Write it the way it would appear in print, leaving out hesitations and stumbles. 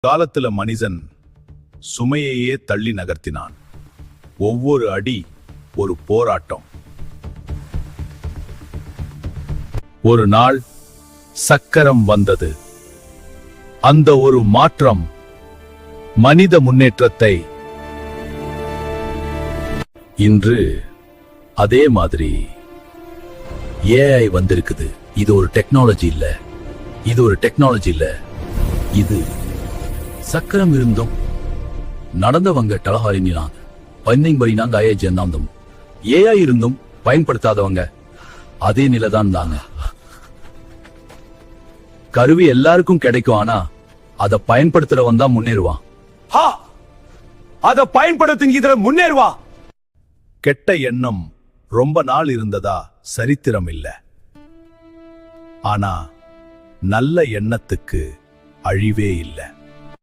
காலத்துல மனிதன் சுமையையே தள்ளி நகர்த்தினான். ஒவ்வொரு அடி ஒரு போராட்டம். ஒரு நாள் சக்கரம் வந்தது. அந்த ஒரு மாற்றம் மனித முன்னேற்றத்தை. இன்று அதே மாதிரி ஏஐ வந்திருக்குது. இது ஒரு டெக்னாலஜி இல்ல, இது சக்கரம் இருந்தும் நடந்தவங்க டலஹாரினாங்க, பையன்படினாங்க ஐயஜென்னாந்தம். ஏஐ இருந்தும் பயன்படுத்தாதவங்க அதே நிலைதான் தாங்க. கருவி எல்லாருக்கும் கிடைக்கும், ஆனா அதை பயன்படுத்துறவன் தான் முன்னேறுவான். அதை பயன்படுத்துங்கிற முன்னேறுவா. கெட்ட எண்ணம் ரொம்ப நாள் இருந்ததா சரித்திரம் இல்ல. ஆனா நல்ல எண்ணத்துக்கு அழிவே இல்லை.